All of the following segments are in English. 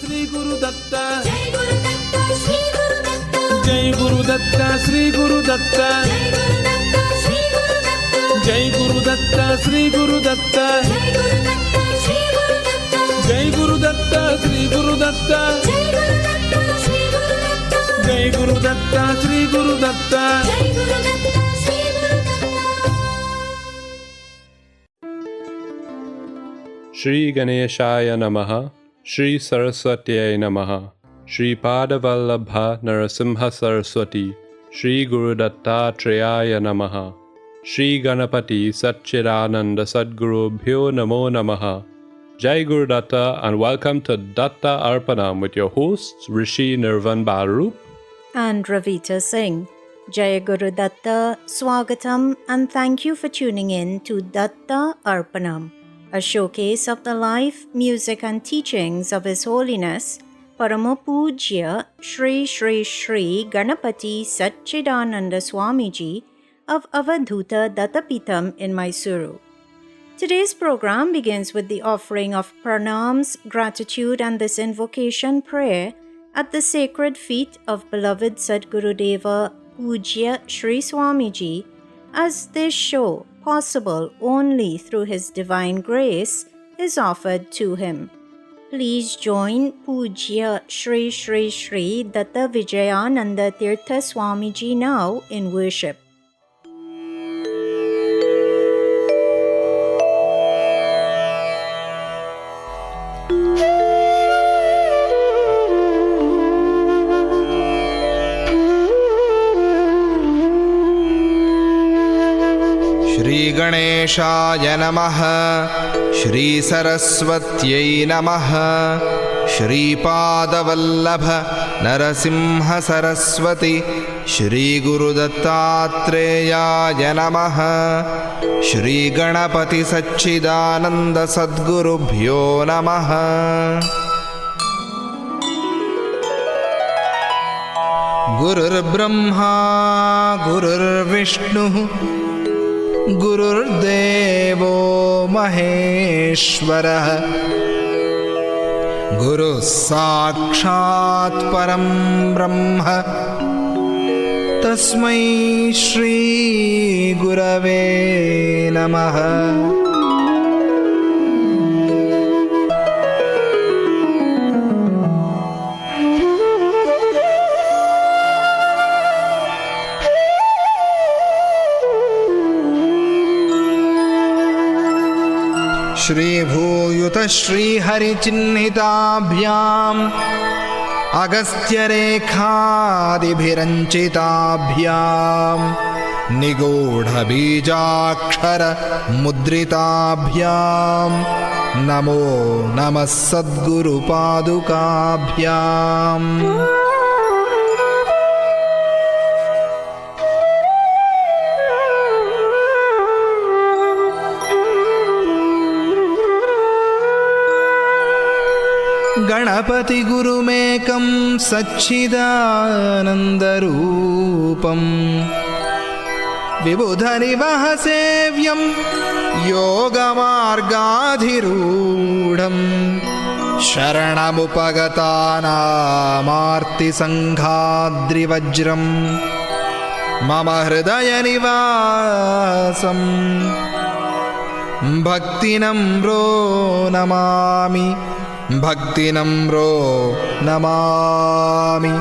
Sri Guru Datta. Jai Guru Datta, Sri Guru Datta. Jai Guru Datta, Sri Guru Datta. Jai Guru Datta, Sri Guru Datta. Jai Guru Datta, Sri Guru Datta. Jai Guru Datta, Sri Guru Datta. Jai Guru Datta, Sri Guru Datta. Jai Guru Datta, Sri Guru Datta. Shri Ganeshaya Namaha, Shri Saraswatyay Namaha, Shri Padavallabha Narasimha Saraswati, Shri Guru Dattatreya Namaha, Shri Ganapati Satchidananda Sadgurubhyo Namo Namaha. Jai Guru Datta and welcome to Datta Arpnam with your hosts Rishi Nirvan Barup and Ravita Singh. Jai Guru Datta, Swagatam, and thank you for tuning in to Datta Arpnam, a showcase of the life, music, and teachings of His Holiness Paramapujya Shri Shri Shri Ganapati Satchidananda Swamiji of Avadhuta Dattapitam in Mysuru. Today's program begins with the offering of pranams, gratitude, and this invocation prayer at the sacred feet of beloved Sadgurudeva Pujya Shri Swamiji, as this show, possible only through His divine grace, is offered to him. Please join Pujya Shri Shri Shri Datta Vijayananda Tirtha Swamiji now in worship. Shri गणेशाय नमः, श्री सरस्वत्यै नमः, श्री पादवल्लभ नरसिंह सरस्वती, श्री गुरुदत्तात्रेयाय नमः, श्री गणपति सच्चिदानंद सद्गुरुभ्यो नमः। गुरुर्ब्रह्मा गुरुर्विष्णुः गुरुर्देवो महेश्वरः, गुरुः साक्षात् परं ब्रह्म, तस्मै श्री गुरवे नमः। श्रीभूयुत श्रीहरिचिह्निताभ्याम् अगस्त्यरेखादिभिरञ्चिताभ्याम् निगूढबीजाक्षरमुद्रिताभ्याम् नमो नमः सद्गुरुपादुकाभ्याम्। गणपति गुरुमेकं सच्चिदानन्दरूपं, विबुधनिवहसेव्यं योगमार्गाधिरूढं, शरणमुपगतानामार्तिसङ्घाद्रिवज्रं मम हृदयनिवासं भक्तिनम्रो Namami, भक्तिनम्रो Namami.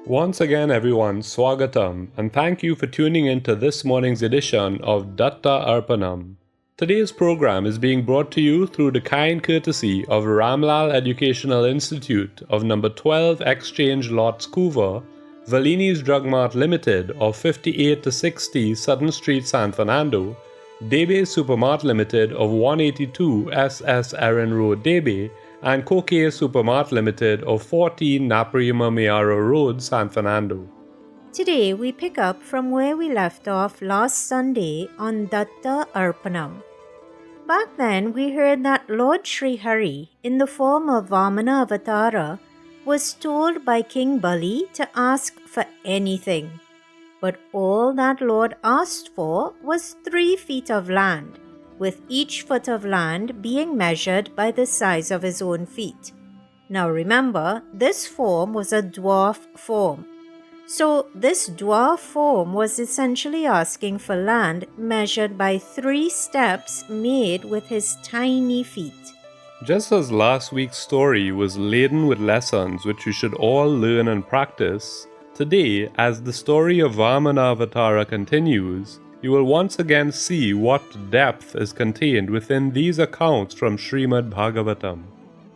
Once again, everyone, Swagatam, and thank you for tuning in to this morning's edition of Datta Arpnam. Today's program is being brought to you through the kind courtesy of Ramlal Educational Institute of number 12 Exchange Lots Couver, Valini's Drug Mart Limited of 58 to 60 Sutton Street, San Fernando, Debe Supermart Limited of 182 SS Erin Road, Debe, and Koke Supermart Limited of 14 Naparima Mayaro Road, San Fernando. Today we pick up from where we left off last Sunday on Datta Arpnam. Back then, we heard that Lord Sri Hari, in the form of Vamana Avatara, was told by King Bali to ask for anything. But all that Lord asked for was 3 feet of land, with each foot of land being measured by the size of his own feet. Now remember, this form was a dwarf form. So this dwarf form was essentially asking for land measured by 3 steps made with his tiny feet. Just as last week's story was laden with lessons which we should all learn and practice, today, as the story of Vamanavatara continues, you will once again see what depth is contained within these accounts from Srimad Bhagavatam.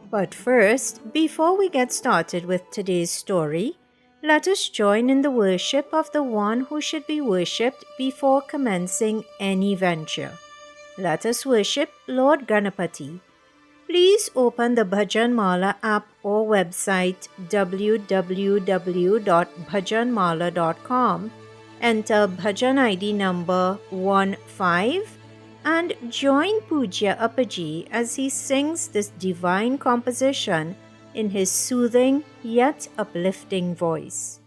But first, before we get started with today's story, let us join in the worship of the one who should be worshipped before commencing any venture. Let us worship Lord Ganapati. Please open the Bhajan Mala app or website www.bhajanmala.com, enter Bhajan ID number 15 and join Pujya Appaji as he sings this divine composition in his soothing yet uplifting voice.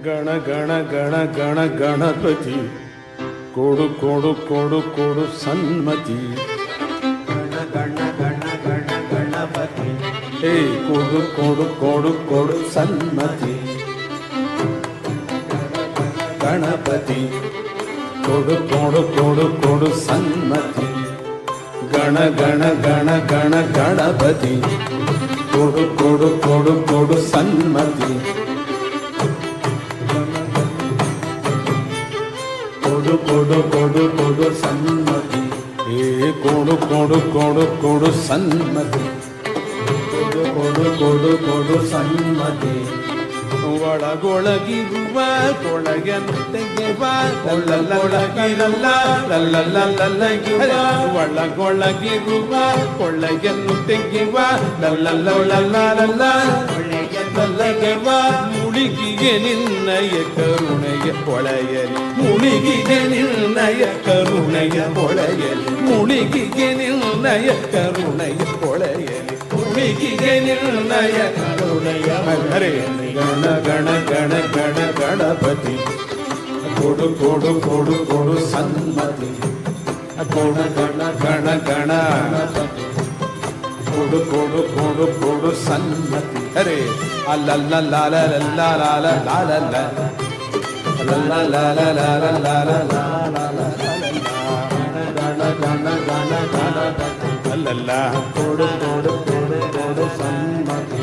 ಗಣ ಗಣ ಗಣ ಗಣ ಗಣಪತಿ ಕೊಡು ಕೊಡು ಕೊಡು ಕೊಡು ಸನ್ಮತಿ ಗಣ ಗಣ ಗಣ ಗಣ ಗಣಪತಿ ಹೇ ಕೊಡು ಕೊಡು ಕೊಡು ಕೊಡು ಸನ್ಮತಿ ಗಣಪತಿ ಕೊಡು ಕೊಡು ಕೊಡು ಕೊಡು ಸನ್ಮತಿ ಗಣ ಗಣ ಗಣ ಗಣ ಗಣಪತಿ ಕೊಡು ಕೊಡು ಕೊಡು ಕೊಡು ಸನ್ಮತಿ ಕೊಡು ಕೊಡು ಕೊಡು ಕೊಡು ಸನ್ಮತಿ ಏ ಕೊಡು ಕೊಡು ಕೊಡು ಕೊಡು ಸನ್ಮತಿ ಕೊಡು ಕೊಡು ಕೊಡು ಕೊಡು ಸನ್ಮತಿ ಒಳಗೊಳಗಿರುವ ಕೊಳಗೆಂತೆಗೆವ ಒಳಗೊಳಗಿರಲ್ಲ ಲಲ್ಲಲ್ಲಲ್ಲಗಿವ ಒಳಗೊಳಗಿರುವ ಕೊಳ್ಳೆಯನ್ನು ತೆಗೆವ ಲಲ್ಲಲ್ಲಲ್ಲಲ್ಲ ಒಳ್ಳೆಯದಲ್ಲಗೆವ ಮುಳುಗಿಗೆ ನಿನ್ನಯ ಕರುಣೆಯ ಹೊಳೆಯಲಿ ಮುಳುಗಿಗೆ ನಿನ್ನಯ ಕರುಣೆಯ ಹೊಳೆಯಲಿ ಮುಳುಗಿಗೆ ನಿನ್ನಯ ಕರುಣೆಯ ಹೊಳೆಯಲಿ ಮುಳುಗಿಗೆ ನಿನ್ನಯ ಕರುಣೆಯ ಹರೆಯಲಿ ಗಣ ಗಣ ಗಣ ಗಣ ಗಣಪತಿ ಕೊಡು ಕೊಡು ಕೊಡು ಕೊಡು ಸನ್ಮತಿ ಕೊಡು ಗಣ ಗಣ ಗಣ ಕೊಡು ಕೊಡು ಕೊಡು ಕೊಡು ಸನ್ಮತಿ ಹರೇ ಅಲ್ಲಲ್ಲ ಲಾಲ ಲಲ್ಲ ಲಾಲ ಲಾಲ ಲಲ್ಲ ಲಾಲ ಲಾಲ ಲಾಲ ಲಾಲ ಲಾಲ ಗಣ ಲಲ್ಲ ಕೊಡು ಕೊಡು ಕೊಡು ಕೊಡು ಸನ್ಮತಿ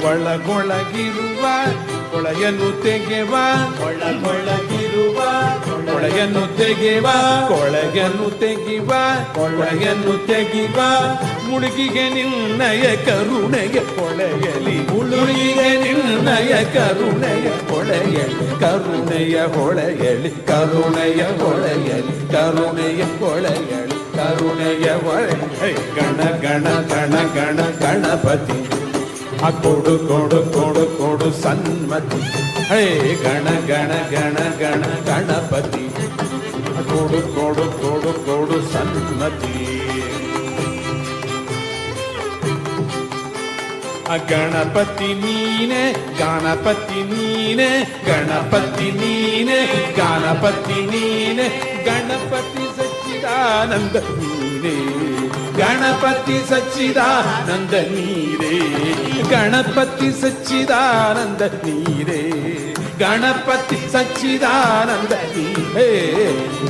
ಒಳಗೊಳಗಿರುವ ಕೊಳೆಯನ್ನು ತೆಗೆವ ಒಳಗೊಳಗಿರುವ ಕೊಳೆಯನ್ನು ತೆಗೆವ ಕೊಳೆಯನ್ನು ತೆಗೆವ ಕೊಳೆಯನ್ನು ತೆಗೆವ ಮುಳುಗಿಗೆ ನಿನ್ನಯ ಕರುಣೆಯ ಕೊಳೆಯಲಿ ಮುಳುಗಿಗೆ ನಿನ್ನಯ ಕರುಣೆಯ ಕೊಳೆಯಲಿ ಕರುಣೆಯ ಹೊಳೆಯಲಿ ಕರುಣೆಯ ಹೊಳೆಯಲಿ ಕರುಣೆಯ ಹೊಳೆಯಲಿ ಕರುಣೆಯ ಹೊಳೆಯಲಿ ಗಣ ಗಣ ಗಣ ಗಣ ಗಣಪತಿ ಕೊಡು ಕೊಡು ಕೊಡು ಕೊಡು ಸನ್ಮತಿ ಹೇ ಗಣ ಗಣ ಗಣ ಗಣ ಗಣಪತಿ ಕೊಡು ಕೊಡು ಕೊಡು ಕೊಡು ಸನ್ಮತಿ ಗಣಪತಿ ನೀನೆ ಗಣಪತಿ ನೀನೆ ಗಣಪತಿ ನೀನೆ ಗಣಪತಿ ನೀನೆ ಗಣಪತಿ ಸಚ್ಚಿದಾನಂದ ನೀನೆ ಗಣಪತಿ ಸಚ್ಚಿದಾನಂದ ನೀರೇ ಗಣಪತಿ ಸಚ್ಚಿದಾನಂದ ನೀರೇ ಗಣಪತಿ ಸಚ್ಚಿದಾನಂದ ನೀರೇ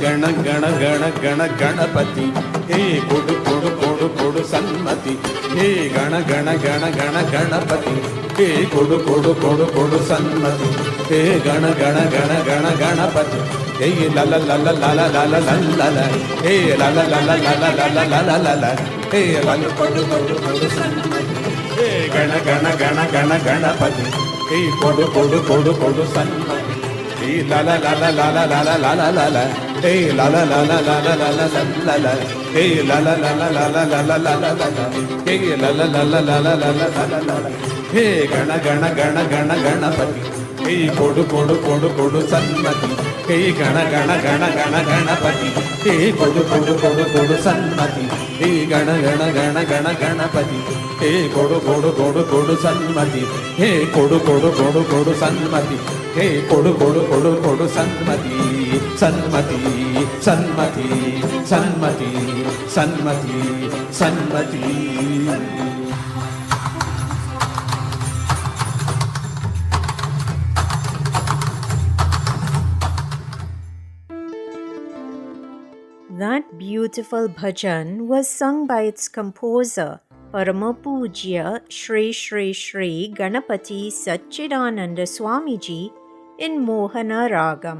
ಗಣ ಗಣ ಗಣ ಗಣ ಗಣಪತಿ ಹೇ ಕೊಡು ಕೊಡು ಕೊಡು ಕೊಡು ಸನ್ಮತಿ ಹೇ ಗಣ ಗಣ ಗಣ ಗಣ ಗಣಪತಿ ಹೇ ಕೊಡು ಕೊಡು ಕೊಡು ಕೊಡು ಸನ್ಮತಿ ಹೇ ಗಣ ಗಣ ಗಣ ಗಣ ಗಣಪತಿ ಹೇ ಲಲ ಲಲ ಲಲ ಲಲ ಲಲ ಹೇ ಲಲ ಲಲ ಲಲ ಲಲ ಲಲ ಲಲ ಹೇ ಲಲ ಕೊಡು ಕೊಡು ಕೊಡು ಸನ್ಮತಿ ಹೇ ಗಣ ಗಣ ಗಣ ಗಣ ಗಣಪತಿ ಹೇ ಕೊಡು ಕೊಡು ಕೊಡು ಕೊಡು ಸನ್ಮತಿ ಹೇ ಲಲ ಲಲ ಲಲ ಲಲ ಲಲ ಲಲ ಹೇ ಲಲ ಲಲ ಲಲ ಲಲ ಲಲ ಹೇ ಲಲ ಲಲ ಲಲ ಲಲ ಲಲ ಲಲ ಹೇ ಲಲ ಲಲ ಲಲ ಲಲ ಲಲ ಲಲ ಹೇ ಗಣ ಗಣ ಗಣ ಗಣ ಗಣಪತಿ ಹೇ ಕೊಡು ಕೊಡು ಕೊಡು ಕೊಡು ಸನ್ಮತಿ ಹೇ ಗಣ ಗಣ ಗಣ ಗಣ ಗಣಪತಿ ಹೇ ಕೊಡು ಕೊಡು ಕೊಡು ಕೊಡು ಸನ್ಮತಿ ಹೇ ಗಣ ಗಣ ಗಣ ಗಣ ಗಣಪತಿ ಹೇ ಕೊಡು ಕೊಡು ಕೊಡು ಕೊಡು ಸನ್ಮತಿ ಹೇ ಕೊಡು ಕೊಡು ಕೊಡು ಕೊಡು ಸನ್ಮತಿ ಹೇ ಕೊಡು ಕೊಡು ಕೊಡು ಕೊಡು ಸನ್ಮತಿ ಸನ್ಮತಿ ಸನ್ಮತಿ ಸನ್ಮತಿ ಸನ್ಮತಿ ಸನ್ಮತಿ That beautiful bhajan was sung by its composer, Paramapujya Shri Shri Shri Ganapati Satchidananda Swamiji in Mohana Ragam.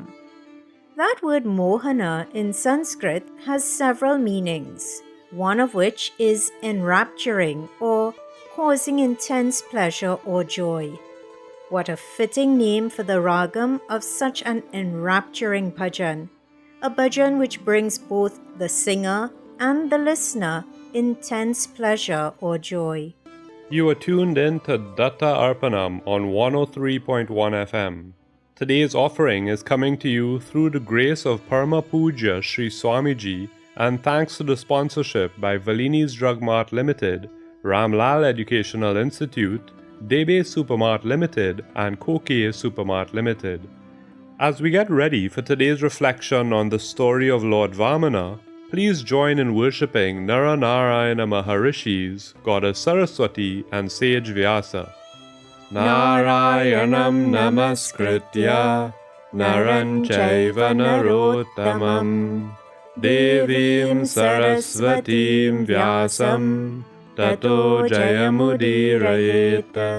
That word Mohana in Sanskrit has several meanings, one of which is enrapturing or causing intense pleasure or joy. What a fitting name for the ragam of such an enrapturing bhajan, a bhajan which brings both the singer and the listener intense pleasure or joy. You are tuned in to Datta Arpnam on 103.1 FM. Today's offering is coming to you through the grace of Parama Puja Sri Swamiji and thanks to the sponsorship by Valini's Drug Mart Limited, Ramlal Educational Institute, Debe Supermart Limited and Koke Supermart Limited. As we get ready for today's reflection on the story of Lord Vamana, please join in worshipping Naranarayana Maharishis, Goddess Saraswati and Sage Vyasa. Narayanam Namaskritya Naran Chaiva Narottamam Devim Saraswatim Vyasam Tato Jayamudirayeta.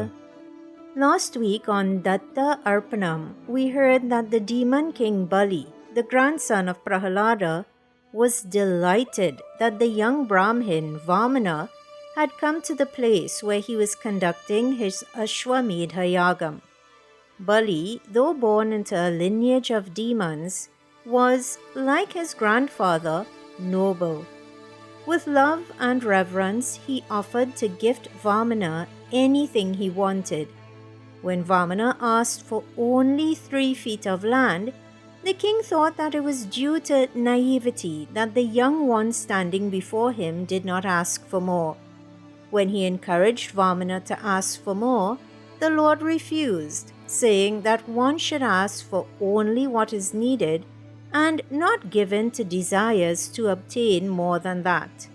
Last week on Datta Arpnam, we heard that the demon king Bali, the grandson of Prahalada, was delighted that the young Brahmin Vamana had come to the place where he was conducting his Ashwamedha Yagam. Bali, though born into a lineage of demons, was, like his grandfather, noble. With love and reverence, he offered to gift Vamana anything he wanted. When Vamana asked for only 3 feet of land, the king thought that it was due to naivety that the young one standing before him did not ask for more. When he encouraged Vamana to ask for more, the Lord refused, saying that one should ask for only what is needed and not given to desires to obtain more than that.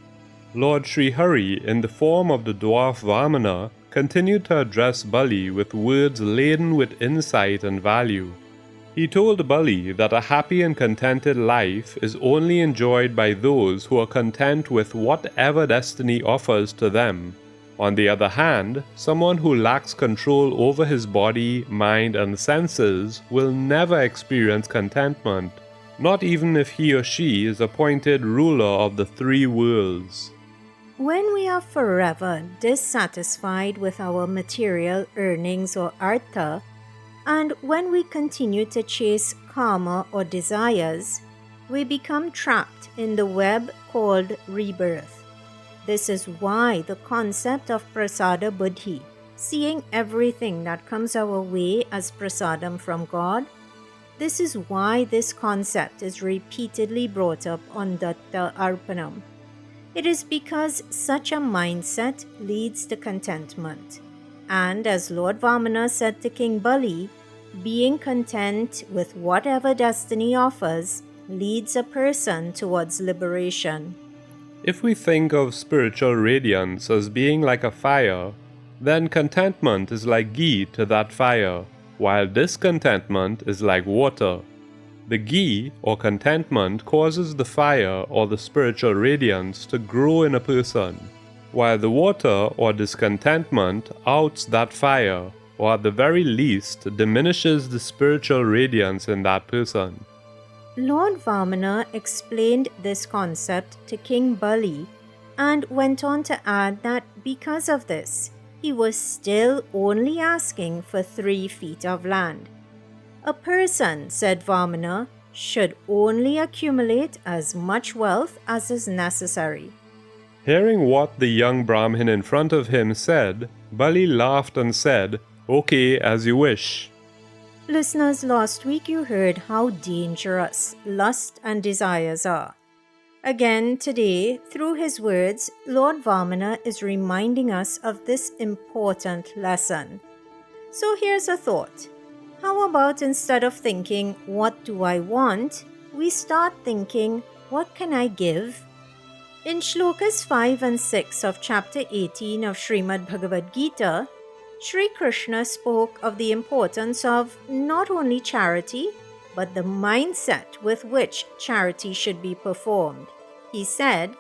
Lord Sri Hari, in the form of the dwarf Vamana, continued to address Bali with words laden with insight and value. He told Bali that a happy and contented life is only enjoyed by those who are content with whatever destiny offers to them. On the other hand, someone who lacks control over his body, mind, and senses will never experience contentment, not even if he or she is appointed ruler of the three worlds. When we are forever dissatisfied with our material earnings or artha, and when we continue to chase karma or desires, we become trapped in the web called rebirth. This is why the concept of prasada buddhi, seeing everything that comes our way as prasadam from God, this is why this concept is repeatedly brought up on Datta Arpnam. It is because such a mindset leads to contentment. And as Lord Vamana said to King Bali, being content with whatever destiny offers leads a person towards liberation. If we think of spiritual radiance as being like a fire, then contentment is like ghee to that fire, while discontentment is like water. The ghee or contentment causes the fire or the spiritual radiance to grow in a person, while the water or discontentment outs that fire, or at the very least diminishes the spiritual radiance in that person. Lord Vamana explained this concept to King Bali and went on to add that because of this, he was still only asking for 3 feet of land. A person, said Vamana, should only accumulate as much wealth as is necessary. Hearing what the young Brahmin in front of him said, Bali laughed and said, "Okay, as you wish." Listeners, last week you heard how dangerous lust and desires are. Again, today, through his words, Lord Vamana is reminding us of this important lesson. So here's a thought. How about instead of thinking, what do I want, we start thinking, what can I give? In Shlokas 5 and 6 of chapter 18 of Srimad Bhagavad Gita, Sri Krishna spoke of the importance of not only charity, but the mindset with which charity should be performed. He said,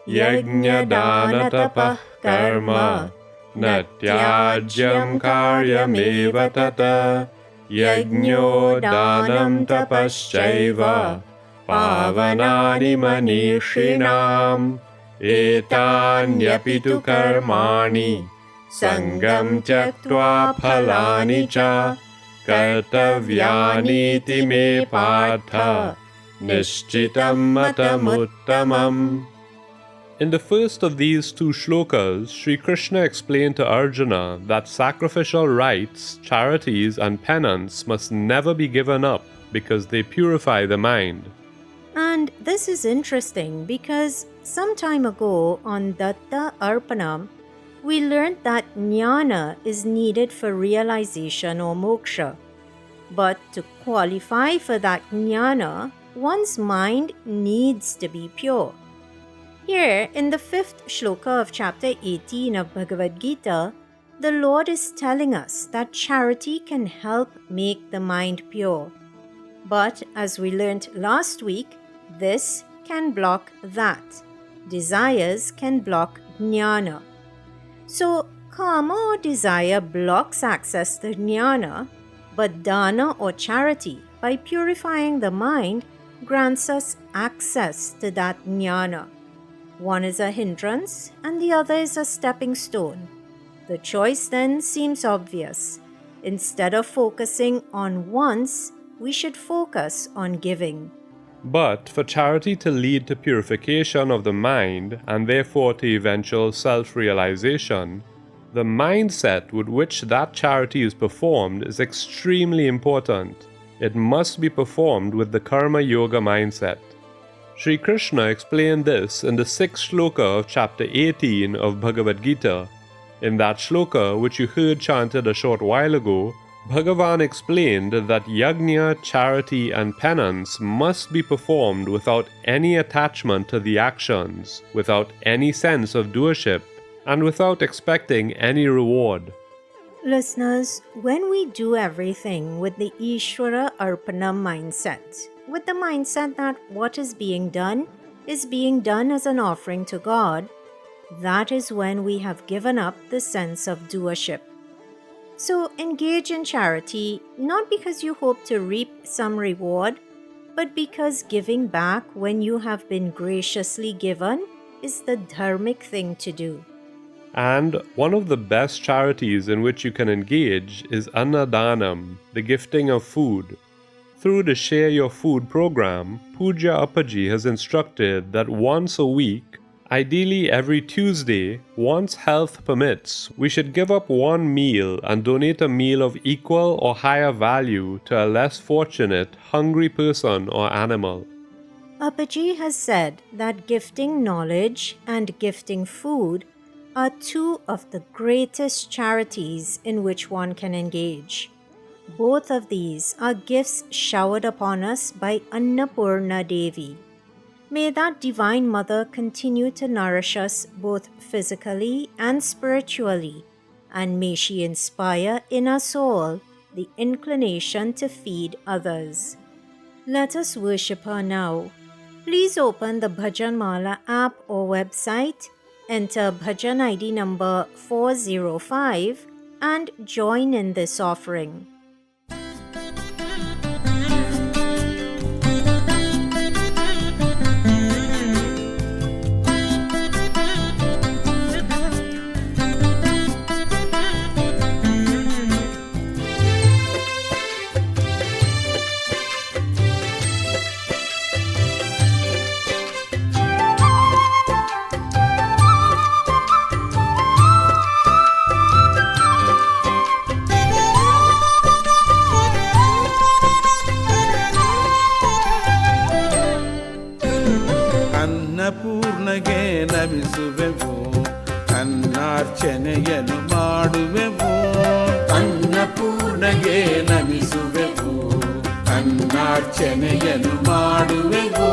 Yajna dana tapah karma natyajyam karyameva tata yajnyo danam tapaschaiva pavanani manishinam etanyapitu karmani Sangam tyaktva phalani cha kartavyani me partha nishchitam matamuttamam. In the first of these 2 shlokas, Sri Krishna explained to Arjuna that sacrificial rites, charities and penance must never be given up because they purify the mind. And this is interesting because some time ago on Datta Arpnam, we learned that jnana is needed for realization or moksha. But to qualify for that jnana, one's mind needs to be pure. Here, in the 5th shloka of chapter 18 of Bhagavad Gita, the Lord is telling us that charity can help make the mind pure. But as we learned last week, this can block that. Desires can block jnana. So, karma or desire blocks access to jnana, but dana or charity, by purifying the mind, grants us access to that jnana. One is a hindrance and the other is a stepping stone. The choice then seems obvious. Instead of focusing on wants, we should focus on giving. But for charity to lead to purification of the mind and therefore to eventual self-realization, the mindset with which that charity is performed is extremely important. It must be performed with the Karma Yoga mindset. Sri Krishna explained this in the 6th shloka of chapter 18 of Bhagavad Gita. In that shloka, which you heard chanted a short while ago, Bhagavan explained that yajna, charity and penance must be performed without any attachment to the actions, without any sense of doership, and without expecting any reward. Listeners, when we do everything with the Ishvara Arpnam mindset, with the mindset that what is being done as an offering to God, that is when we have given up the sense of doership. So engage in charity not because you hope to reap some reward, but because giving back when you have been graciously given is the dharmic thing to do. And one of the best charities in which you can engage is Annadanam, the gifting of food. Through the Share Your Food program, Pujya Appaji has instructed that once a week, ideally every Tuesday, once health permits, we should give up one meal and donate a meal of equal or higher value to a less fortunate, hungry person or animal. Appaji has said that gifting knowledge and gifting food are two of the greatest charities in which one can engage. Both of these are gifts showered upon us by Annapurna Devi. May that Divine Mother continue to nourish us both physically and spiritually, and may she inspire in us all the inclination to feed others. Let us worship her now. Please open the Bhajan Mala app or website, enter Bhajan ID number 405 and join in this offering. ಅನ್ನಪೂರ್ಣಗೆ ನಮಿಸುವೆವು, ಅನ್ನಾರ್ಚನೆಯನ್ನು ಮಾಡುವೆವು. ಅನ್ನಪೂರ್ಣಗೆ ನಮಿಸುವೆವು, ಅನ್ನಾರ್ಚನೆಯನ್ನು ಮಾಡುವೆವು.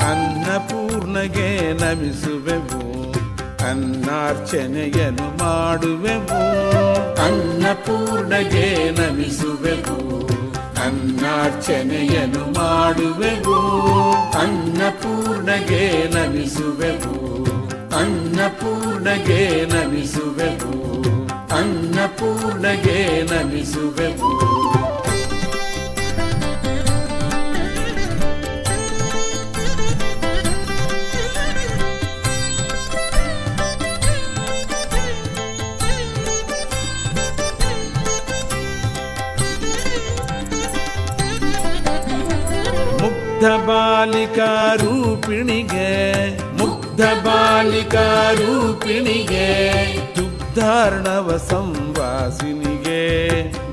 ಅನ್ನಪೂರ್ಣಗೆ ನಮಿಸುವೆವು, ಅನ್ನಾರ್ಚನೆಯನ್ನು ಮಾಡುವೆವು. ಅನ್ನಪೂರ್ಣಗೆ ನಮಿಸುವೆವು, ಅನ್ನಾರ್ಚನೆಯನ್ನು ಮಾಡುವೆವು. ಅನ್ನಪೂರ್ಣಗೆ ನಮಿಸುವೆವು, ಅನ್ನಪೂರ್ಣಗೆ ನಮಿಸುವೆವು, ಅನ್ನಪೂರ್ಣಗೆ ನಮಿಸುವೆವು. ಮುಗ್ಧ ಬಾಲಿಕಾ ರೂಪಿಣಿಗೆ, ಮುಗ್ಧ ಬಾಲಿಕಾ ರೂಪಿಣಿಗೆ, ದುಗ್ಧಾರ್ಣವ ಸಂವಾಸಿನಿಗೆ,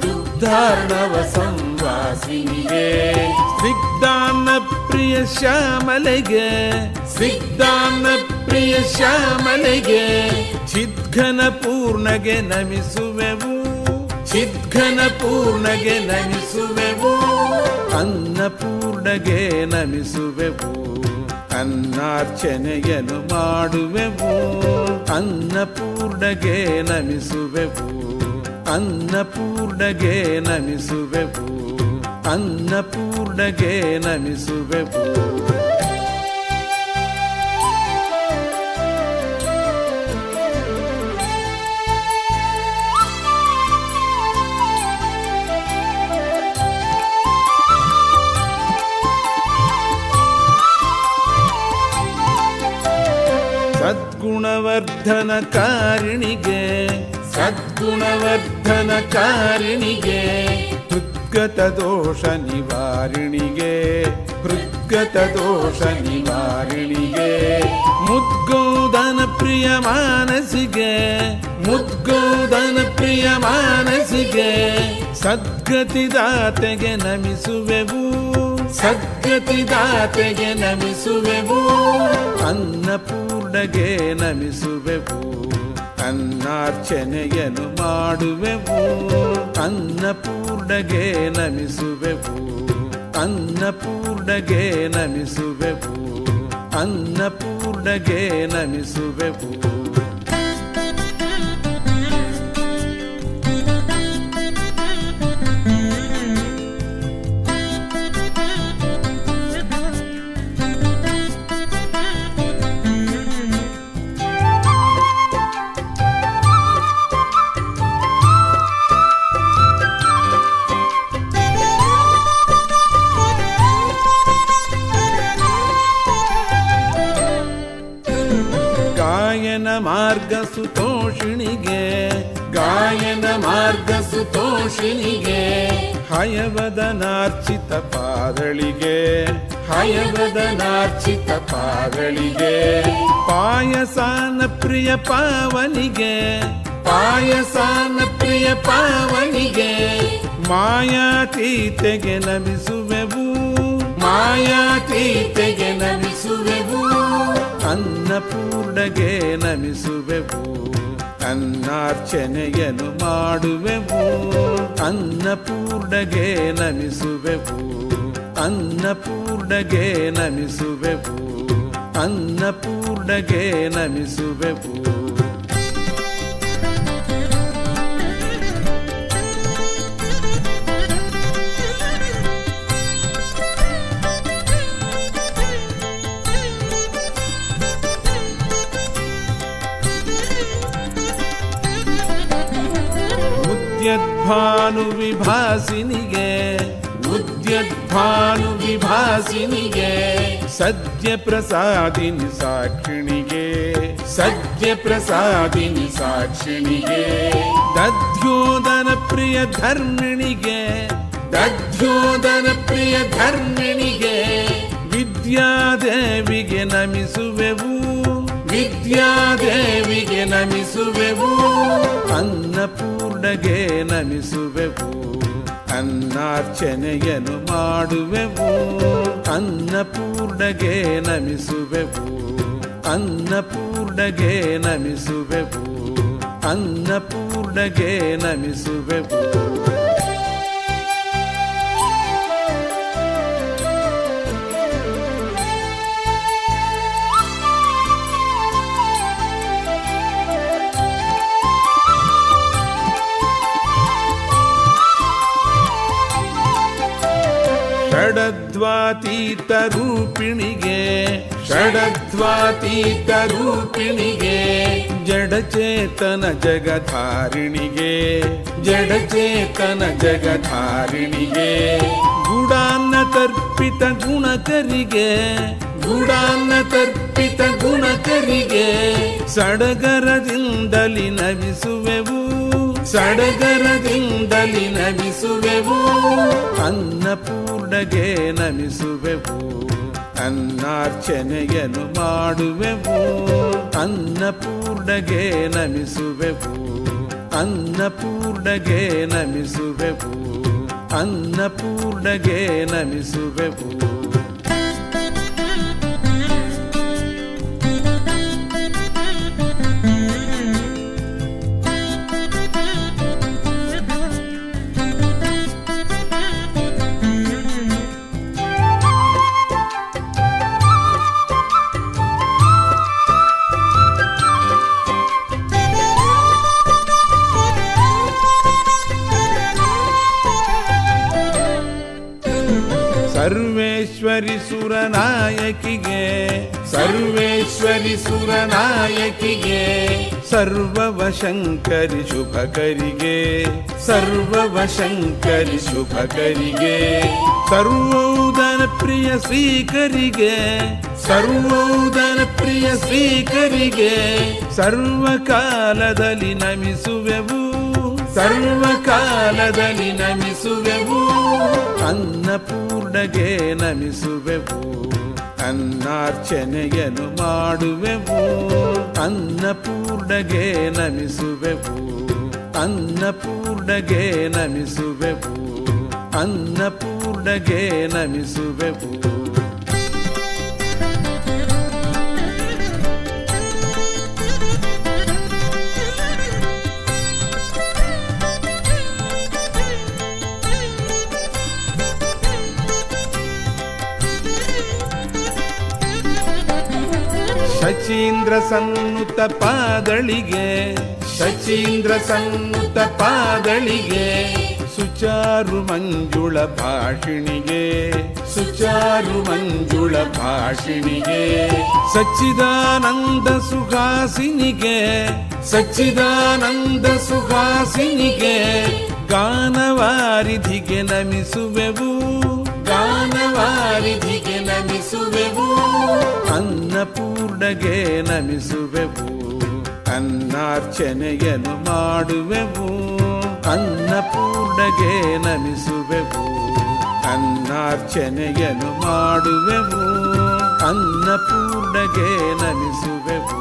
ದುಗ್ಧಾರ್ಣವ ಸಂವಾಸಿನಿಗೆ. ಸ್ನಿಗ್ಧಾನ್ನ ಪ್ರಿಯ ಶ್ಯಾಮಲೆಗೆ, ಸ್ನಿಗ್ಧಾನ್ನ ಪ್ರಿಯ ಶ್ಯಾಮಲೆಗೆ, ಚಿದ್ಘನ ಪೂರ್ಣಗೆ ನಮಿಸುವೆವು, ಚಿದ್ಘನ ಪೂರ್ಣಗೆ ನಮಿಸುವೆವು. ಅನ್ನಪೂರ್ಣಗೆ ನಮಿಸುವೆವು, ಅನ್ನಾರ್ಚನೆಯನ್ನು ಮಾಡುವೆವು. ಅನ್ನಪೂರ್ಣಗೆ ನಮಿಸುವೆವು, ಅನ್ನಪೂರ್ಣಗೆ ನಮಿಸುವೆವು, ಅನ್ನಪೂರ್ಣಗೆ ನಮಿಸುವೆವು. ಸದ್ಗುಣವರ್ಧನ ಕಾರಿಣಿಗೆ, ಸದ್ಗುಣವರ್ಧನ ಕಾರಿಣಿಗೆ, ಹೃದ್ಗತ ದೋಷ ನಿವಾರಿಣಿಗೆ, ಹೃದ್ಗತ ದೋಷ ನಿವಾರಿಣಿಗೆ. ಮುದ್ಗೋದನ ಪ್ರಿಯ ಮಾನಸಿಗೆ, ಮುದ್ಗೋದನ ಪ್ರಿಯ ಮಾನಸಿಗೆ, ಸದ್ಗತಿದಾತೆಗೆ ನಮಿಸುವೆವು, ಸದ್ಗತಿದಾತೆಗೆ ನಮಿಸುವೆವು. ಅನ್ನಪೂರ್ಣಗೆ ನಮಿಸುವೆವು, ಅನ್ನಾರ್ಚನೆಯನ್ನು ಮಾಡುವೆವು. ಅನ್ನಪೂರ್ಣಗೆ ನಮಿಸುವೆವು, ಅನ್ನಪೂರ್ಣಗೆ ನಮಿಸುವೆವು, ಅನ್ನಪೂರ್ಣಗೆ ನಮಿಸುವೆವು. ಮಾರ್ಗ ಸುತೋಷಿಣಿಗೆ ಗಾಯನ ಮಾರ್ಗ ಸುತೋಷಿಣಿಗೆ ಹಯವದನಾರ್ಚಿತ ಪಾದಳಿಗೆ ಹಯವದನಾರ್ಚಿತ ಪಾದಳಿಗೆ ಪಾಯಸಾನ ಪ್ರಿಯ ಪಾವನಿಗೆ ಪಾಯಸಾನ ಪ್ರಿಯ ಪಾವನಿಗೆ ಮಾಯಾತೀತೆಗೆ ನಮಿಸುವೆವು ಮಾಯಾತೀತೆಗೆ ನಮಿಸುವೆವು ಅನ್ನಪೂರ್ಣಗೆ ನಮಿಸುವೆವು ಅನ್ನರ್ಚನೆಯನ್ನು ಮಾಡುವೆವು ಅನ್ನಪೂರ್ಣಗೆ ನಮಿಸುವೆವು ಅನ್ನಪೂರ್ಣಗೆ ನಮಿಸುವೆವು ಅನ್ನಪೂರ್ಣಗೆ ನಮಿಸುವೆವು ಉದ್ಯದ್ಭಾನು ವಿಭಾಸಿನಿಗೆ ಉದ್ಯದ್ಭಾನು ವಿಭಾಸಿನಿಗೆ ಸದ್ಯ ಪ್ರಸಾದಿನಿ ಸಾಕ್ಷಿಣಿಗೆ ಸದ್ಯ ಪ್ರಸಾದಿನಿ ಸಾಕ್ಷಿಣಿಗೆ ದಧ್ಯೋದನ ಪ್ರಿಯ ಧರ್ಮಿಣಿಗೆ ದಧ್ಯೋದನ ಪ್ರಿಯ ಧರ್ಮಿಣಿಗೆ ವಿದ್ಯಾದೇವಿಗೆ ನಮಿಸುವೆವು ವಿದ್ಯಾದೇವಿಗೆ ನಮಿಸುವೆವು ಅನ್ನಪೂರ್ಣಗೆ ನಮಿಸುವೆವು ಅನ್ನರ್ಚನೆಯನ್ನು ಮಾಡುವೆವು ಅನ್ನಪೂರ್ಣಗೆ ನಮಿಸುವೆವು ಅನ್ನಪೂರ್ಣಗೆ ನಮಿಸುವೆವು ಅನ್ನಪೂರ್ಣಗೆ ನಮಿಸುವೆವು ಷಡದ್ವಾತೀತ ರೂಪಿಣಿಗೆ ಷಡದ್ವಾತೀತ ರೂಪಿಣಿಗೆ ಜಡಚೇತನ ಜಗಧಾರಿಣಿಗೆ ಜಡಚೇತನ ಜಗಧಾರಿಣಿಗೆ ಗುಡಾನ್ನ ತರ್ಪಿತ ಗುಣಕರಿಗೆ ಗುಡಾನ್ನ ತರ್ಪಿತ ಗುಣಕರಿಗೆ ಸಡಗರದಿಂದಲಿ ನಮಿಸುವೆವು ಸಡಗರದಿಂದಲಿ ನಮಿಸುವೆವು ಅನ್ನಪೂರ್ಣಗೆ ನಮಿಸುವೆವು ಅನ್ನರ್ಚನೆಯನ್ನು ಮಾಡುವೆವು ಅನ್ನಪೂರ್ಣಗೆ ನಮಿಸುವೆವು ಅನ್ನಪೂರ್ಣಗೆ ನಮಿಸುವೆವು ಅನ್ನಪೂರ್ಣಗೆ ನಮಿಸುವೆವು ಸರ್ವೇಶ್ವರಿ ಸುರನಾಯಕಿಗೆ ಸರ್ವೇಶ್ವರಿ ಸುರನಾಯಕಿಗೆ ಸರ್ವವಶಂಕರಿ ಶುಭಕರಿಗೆ ಸರ್ವವಶಂಕರಿ ಶುಭಕರಿಗೆ ಸರ್ವೋದನ ಪ್ರಿಯ ಶ್ರೀಕರಿಗೆ ಸರ್ವೋದನ ಪ್ರಿಯ ಶ್ರೀಕರಿಗೆ ಸರ್ವಕಾಲದಲ್ಲಿ ನಮಿಸುವೆವು ಸರ್ವಕಾಲದಲ್ಲಿ ನಮಿಸುವೆವು ಅನ್ನಪೂರ್ಣಗೆ ನಮಿಸುವೆವು ಅನ್ನರ್ಚನೆಯನ್ನು ಮಾಡುವೆವು ಅನ್ನಪೂರ್ಣಗೆ ನಮಿಸುವೆವು ಅನ್ನಪೂರ್ಣಗೆ ನಮಿಸುವೆವು ಅನ್ನಪೂರ್ಣಗೆ ನಮಿಸುವೆವು ಶಚೀಂದ್ರ ಸನ್ನುತ ಪಾದಳಿಗೆ ಶಚೀಂದ್ರ ಸನ್ನುತ ಪಾದಳಿಗೆ ಸುಚಾರು ಮಂಜುಳ ಭಾಷಿಣಿಗೆ ಸುಚಾರು ಮಂಜುಳ ಭಾಷಿಣಿಗೆ ಸಚ್ಚಿದಾನಂದ ಸುಖಾಸಿನಿಗೆ ಸಚ್ಚಿದಾನಂದ ಸುಖಾಸಿನಿಗೆ ಗಾನವಾರಿಧಿಗೆ ನಮಿಸುವೆವು ಗಾನವಾರಿಧಿಗೆ ನಮಿಸುವೆವು ಅನ್ನಪೂರ್ಣಗೆ ನಮಿಸುವೆವು ಅನ್ನರ್ಚನೆಯನ್ನು ಮಾಡುವೆವು, ಅನ್ನಪೂರ್ಣಗೆ ನಮಿಸುವೆವು. ಅನ್ನರ್ಚನೆಯನ್ನು ಮಾಡುವೆವು, ಅನ್ನಪೂರ್ಣಗೆ ನಮಿಸುವೆವು,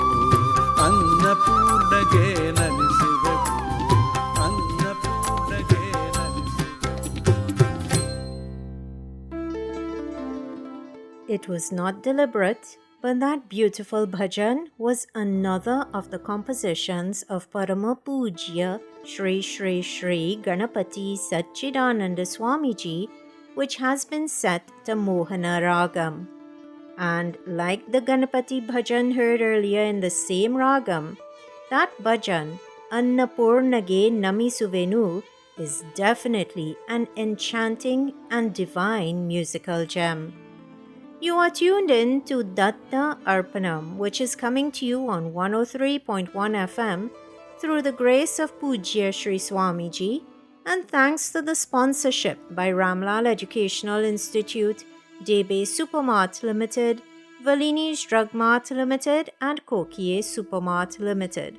ಅನ್ನಪೂರ್ಣಗೆ ನಮಿಸುವೆವು, ಅನ್ನಪೂರ್ಣಗೆ ನಮಿಸುವೆವು. It was not deliberate, but that beautiful bhajan was another of the compositions of Parama Pujya Shri Shri Shri Ganapati Satchidananda Swamiji, which has been set to Mohana Ragam. And like the Ganapati bhajan heard earlier in the same ragam, that bhajan, Annapurnage Namisuvenu, is definitely an enchanting and divine musical gem. You are tuned in to Datta Arpnam, which is coming to you on 103.1 FM through the grace of Pujya Sri Swamiji, and thanks to the sponsorship by Ramlal Educational Institute, Debe Supermart Limited, Valini's Drug Mart Limited, and Kokie Supermart Limited.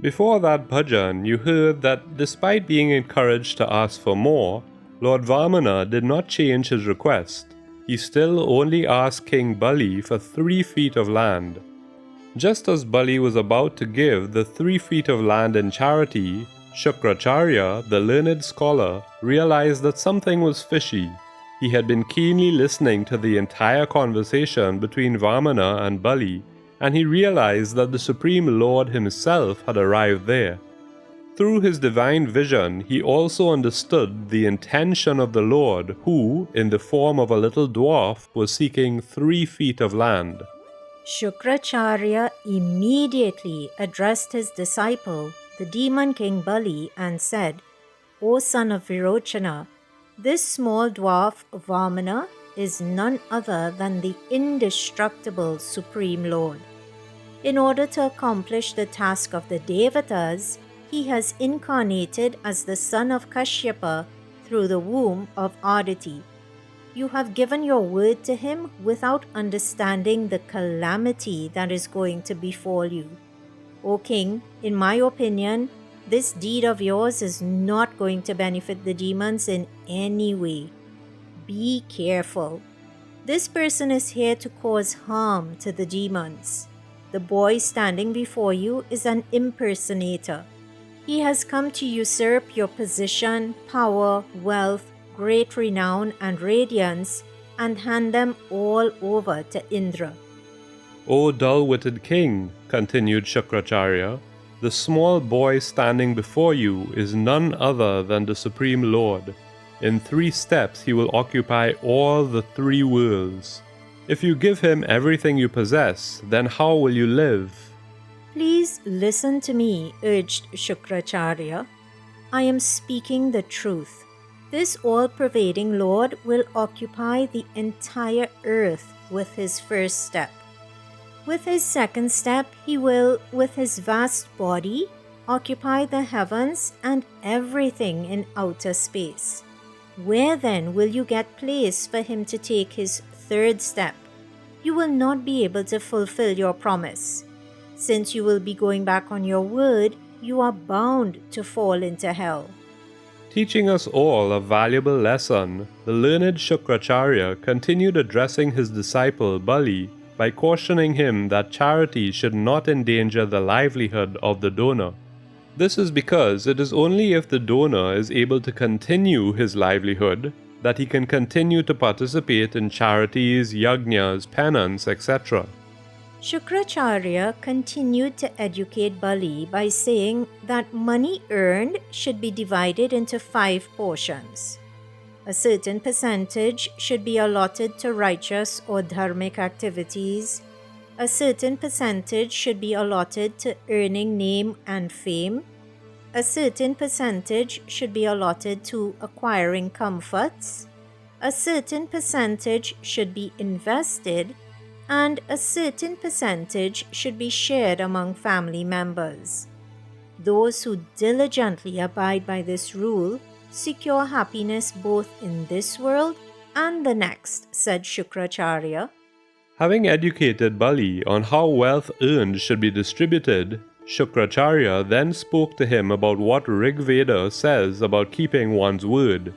Before that bhajan, you heard that despite being encouraged to ask for more, Lord Vamana did not change his request. He still only asked King Bali for 3 feet of land. Just as Bali was about to give the 3 feet of land in charity, Shukracharya, the learned scholar, realized that something was fishy. He had been keenly listening to the entire conversation between Vamana and Bali, and he realized that the Supreme Lord himself had arrived there. Through his divine vision, he also understood the intention of the Lord who, in the form of a little dwarf, was seeking 3 feet of land. Shukracharya immediately addressed his disciple, the demon king Bali, and said, "O son of Virochana, this small dwarf Vamana is none other than the indestructible Supreme Lord. In order to accomplish the task of the Devatas, he has incarnated as the son of Kashyapa through the womb of Aditi. You have given your word to him without understanding the calamity that is going to befall you. O king, in my opinion, this deed of yours is not going to benefit the demons in any way. Be careful. This person is here to cause harm to the demons. The boy standing before you is an impersonator. He has come to usurp your position, power, wealth, great renown, and radiance, and hand them all over to Indra." O dull-witted king, continued Shukracharya, the small boy standing before you is none other than the Supreme Lord. In 3 steps he will occupy all the 3 worlds. If you give him everything you possess, then how will you live? "Please listen to me," urged Shukracharya. "I am speaking the truth. This all-pervading Lord will occupy the entire earth with his first step. With his second step, he will, with his vast body, occupy the heavens and everything in outer space. Where then will you get place for him to take his third step? You will not be able to fulfill your promise. Since you will be going back on your word, you are bound to fall into hell." Teaching us all a valuable lesson, the learned Shukracharya continued addressing his disciple Bali by cautioning him that charity should not endanger the livelihood of the donor. This is because it is only if the donor is able to continue his livelihood that he can continue to participate in charities, yajnas, penance, etc. Shukracharya continued to educate Bali by saying that money earned should be divided into 5 portions. A certain percentage should be allotted to righteous or dharmic activities. A certain percentage should be allotted to earning name and fame. A certain percentage should be allotted to acquiring comforts. A certain percentage should be invested, and a certain percentage should be shared among family members. Those who diligently abide by this rule secure happiness both in this world and the next, said Shukracharya. Having educated Bali on how wealth earned should be distributed, Shukracharya then spoke to him about what Rig Veda says about keeping one's word.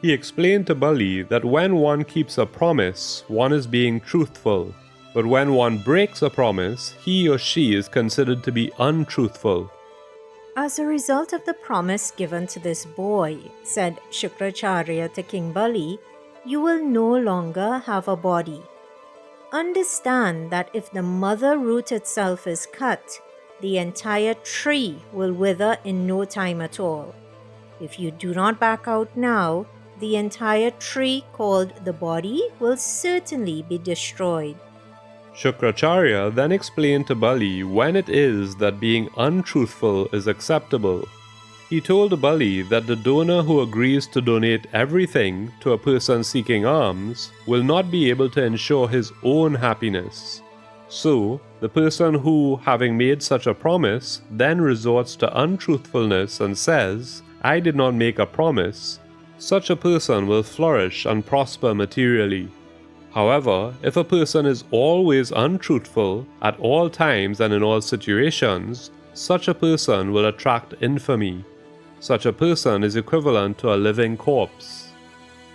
He explained to Bali that when one keeps a promise, one is being truthful, but when one breaks a promise, he or she is considered to be untruthful. As a result of the promise given to this boy, said Shukracharya to King Bali, you will no longer have a body. Understand that if the mother root itself is cut, the entire tree will wither in no time at all. If you do not back out now, the entire tree called the body will certainly be destroyed. Shukracharya then explained to Bali when it is that being untruthful is acceptable. He told Bali that the donor who agrees to donate everything to a person seeking alms will not be able to ensure his own happiness. So, the person who, having made such a promise, then resorts to untruthfulness and says, I did not make a promise, such a person will flourish and prosper materially. However, if a person is always untruthful at all times and in all situations, such a person will attract infamy. Such a person is equivalent to a living corpse.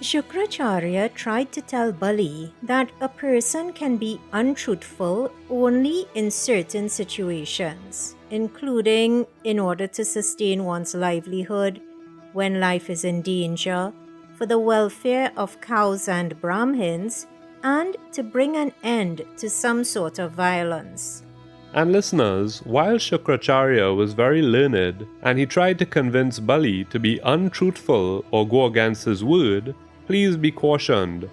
Shukracharya tried to tell Bali that a person can be untruthful only in certain situations, including in order to sustain one's livelihood, when life is in danger, for the welfare of cows and Brahmins, and to bring an end to some sort of violence. And listeners, while Shukracharya was very learned and he tried to convince Bali to be untruthful or go against his word, please be cautioned.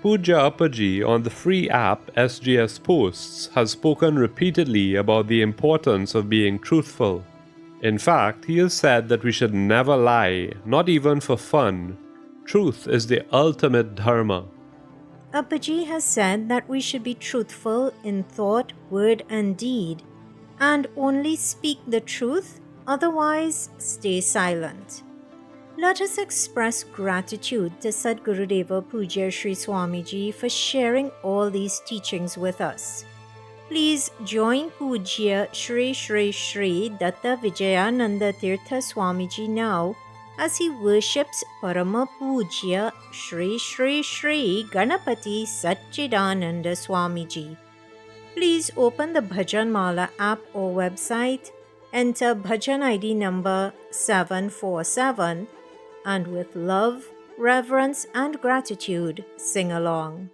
Pujya Appaji on the free app SGS Posts has spoken repeatedly about the importance of being truthful. In fact, he has said that we should never lie, not even for fun. Truth is the ultimate dharma. Appaji has said that we should be truthful in thought, word and deed, and only speak the truth, otherwise stay silent. Let us express gratitude to Sadgurudeva Pujya Sri Swamiji for sharing all these teachings with us. Please join Pujya Sri Sri Sri Datta Vijayananda Tirtha Swamiji now as he worships Parama Pujya Sri Sri Sri Ganapati Satchidananda Swamiji. Please open the Bhajan Mala app or website, enter Bhajan ID number 747, and with love, reverence, and gratitude, sing along.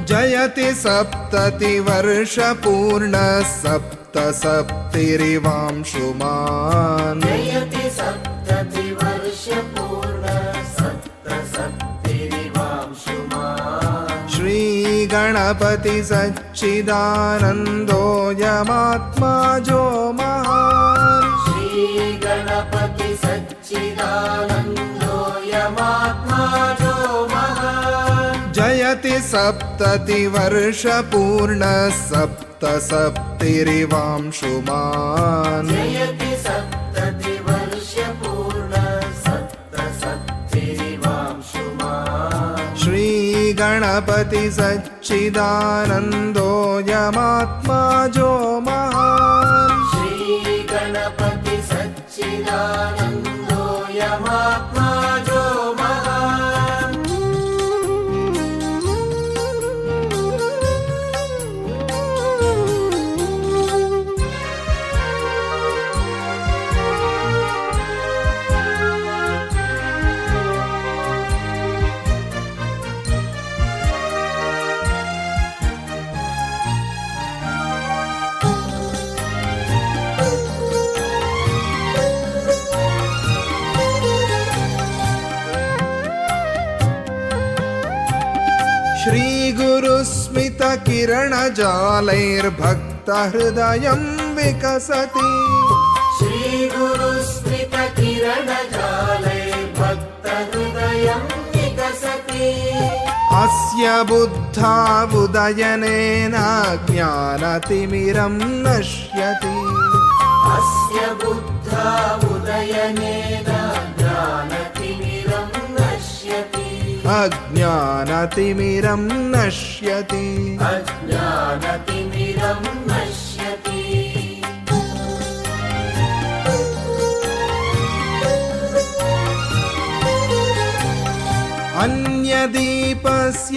जयति सप्ततिवर्षपूर्णः सप्तसप्तिरिवांशुमान् जयति सप्ततिवर्षपूर्णः सप्तसप्तिरिवांशुमान् श्रीगणपति सच्चिदानन्दोऽयमात्मा जो महान् श्रीगणपति सच्चिदानन्दोऽयमात्मा जो महान् जयति सप्ततिवर्षपूर्णः सप्तसप्तिरिवांशुमान् जयति सप्ततिवर्षपूर्णः सप्तसप्तिरिवांशुमान् श्रीगणपति सच्चिदानन्दोऽयमात्मा जो महान् श्रीगणपति सच्चिदानन्दोऽयमात्मा जो महान् श्रीगुरुस्मितकिरणजालैर्भक्तहृदयं विकसति श्रीगुरुस्मितकिरणजालैर्भक्तहृदयं विकसति अस्य बुद्धावुदयनेन ज्ञानतिमिरं नश्यति अस्य बुद्धावुदयनेन ज्ञानतिमिरं नश्यति अज्ञानतिमिरं नश्यति अज्ञानतिमिरं नश्यति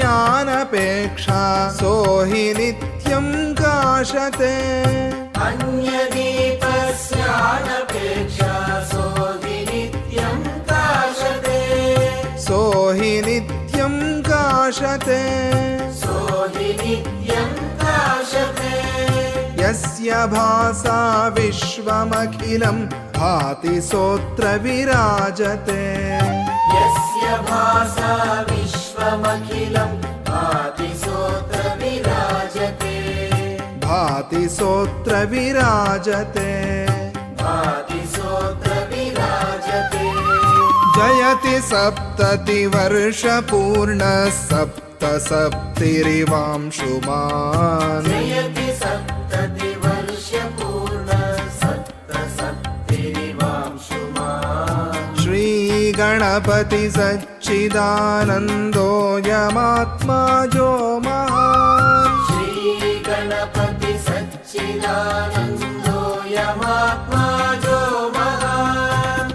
अन्यदीपस्यानपेक्षा सोहि नित्यं काशते अन्यदीपस्यानपेक्षा सोहि नित्यं काशते सोहि नित्यं काशते सोहि नित्यं काशते यस्य भासा विश्वमखिलं भाति सोऽत्र विराजते यस्य भासा विश्वमखिलं भाति सोऽत्र विराजते भाति सोऽत्र विराजते भाति सोऽत्र विराजते जयति सप्ततिवर्षपूर्णः सप्तसप्तिरिवांशुमान् जयति सप्ततिवर्षपूर्णः सप्तसप्तिरिवांशुमान् श्रीगणपति सच्चिदानन्दोऽयमात्मा जो महान् श्रीगणपति सच्चिदानन्दोऽयमात्मा जो महान्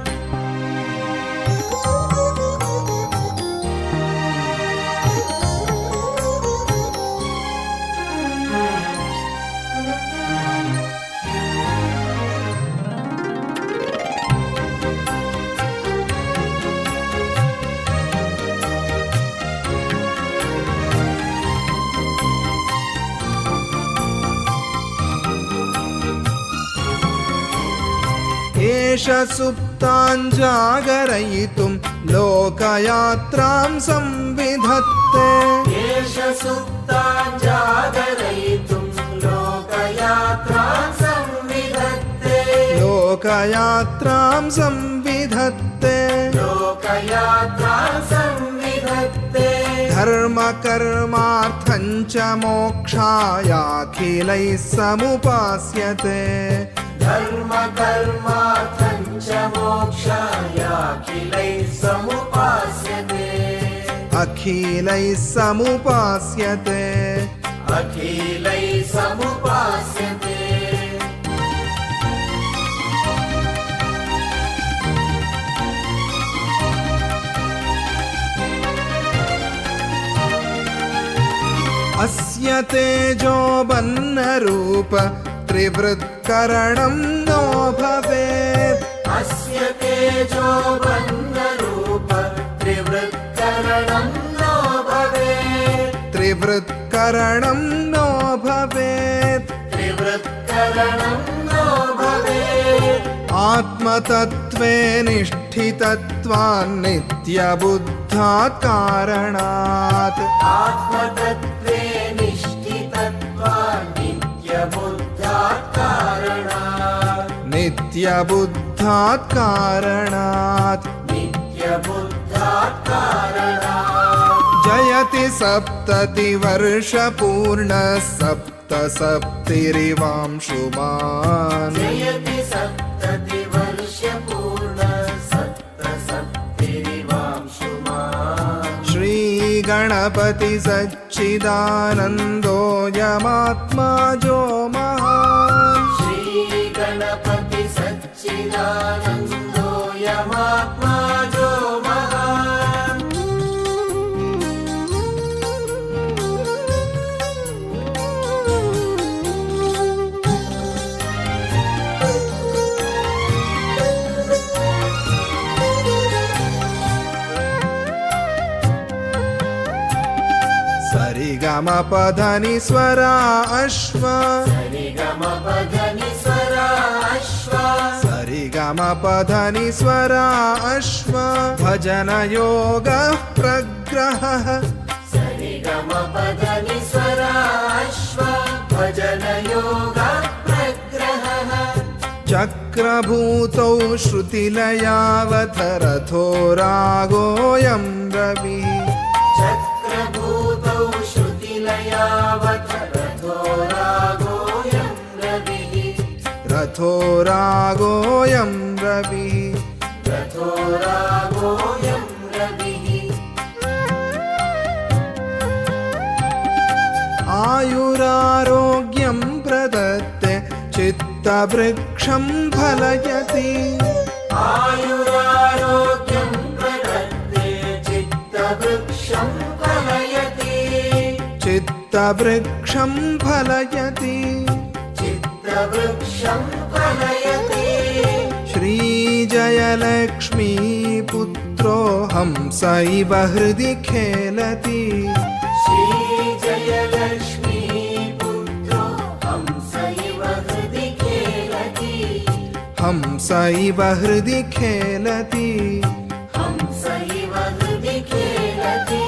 एष सुप्ताञ्जागरयितुं लोकयात्रां संविधत्ते एष सुप्ताञ्जागरयितुं लोकयात्रां संविधत्ते लोकयात्रां संविधत्ते लोकयात्रां संविधत्ते धर्मकर्मार्थं च मोक्षायाखिलैः समुपास्यते धर्मकर्मार्थं च मोक्षायाखिलैः समुपास्यते अखिलैः समुपास्यते अखिलैः समुपास्यते अस्य तेजोबन्नरूप त्रिवृत्करणं नो भवेत् अस्य तेजोबन्धरूप त्रिवृत्करणं नो भवेत् त्रिवृत्करणं नो भवेत् त्रिवृत्करणं नो भवेत् आत्मतत्त्वे निष्ठितत्वान् नित्यबुद्धात् कारणात् आत्मतत्त्वे निष्ठितत्वान् नित्यबुद्धात् कारणात् नित्यबुद्धात् कारणात् नित्यबुद्धात् कारणात् जयति सप्ततिवर्षपूर्णः सप्तसप्तिरिवांशुमान् जयति सप्ततिवर्षपूर्णः सप्तसप्तिरिवांशुमान् श्रीगणपति सच्चिदानन्दोऽयमात्मा जो महान् श्रीगणपति सच्चिदानन्दोऽयमात्मा जो महान् सरिगमपधनि स्वरा अश्व सरिगमपधनि स्वरा अश्व सरिगमपधनि स्वरा अश्व भजनयोगः प्रग्रहः सरिगमपधनि स्वरा अश्व भजनयोगः प्रग्रहः चक्रभूतौ श्रुतिलयावत रथो रागोऽयं रविः चक्रभूतौ श्रुतिलयावत रथो रागोऽयं रविः रथो रागोऽयं रविः रथो रागोऽयं रविः आयुरारोग्यं प्रदत्ते चित्तवृक्षं फलयति आयुरारोग्यं प्रदत्ते चित्तवृक्षं फलयति चित्तवृक्षं फलयति चित्तवृक्षं फलयति श्रीजयलक्ष्मीपुत्रो हंसैव हृदि खेलति श्रीजयलक्ष्मी पुत्रो हंसैव हृदि खेलति हंसैव हृदि खेलति हंसैव हृदि खेलति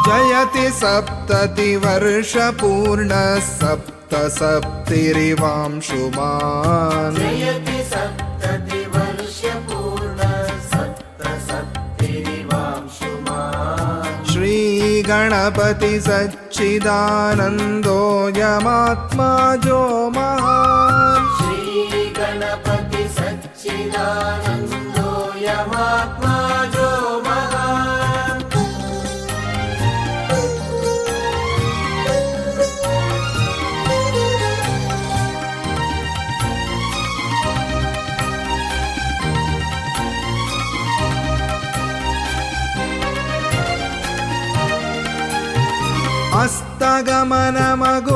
जयति सप्ततिवर्षपूर्णः सप्तसप्तिरिवांशुमान् जयति सप्ततिवर्षपूर्णः सप्तसप्तिरिवांशुमान् श्रीगणपति सच्चिदानन्दोऽयमात्माजो महान् श्रीगणपति सच्चिदानन्दोऽयमात्माजो महान्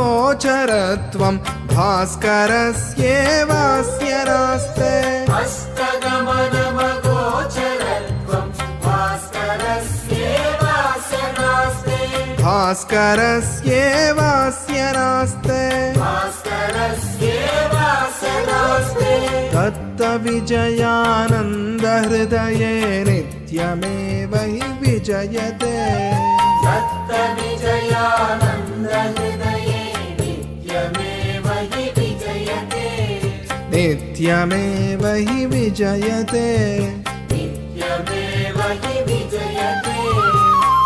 हस्तगमनमगोचरत्वं भास्करस्येवास्य नास्ते हस्तगमनमगोचरत्वं भास्करस्येवास्य नास्ते भास्करस्येवास्य नास्ते भास्करस्येवास्य नास्ते दत्तविजयानन्दहृदये नित्यमेव हि विजयते दत्तविजयानन्दहृदये नित्यमेव हि विजयते नित्यमेव हि विजयते नित्यमेव हि विजयते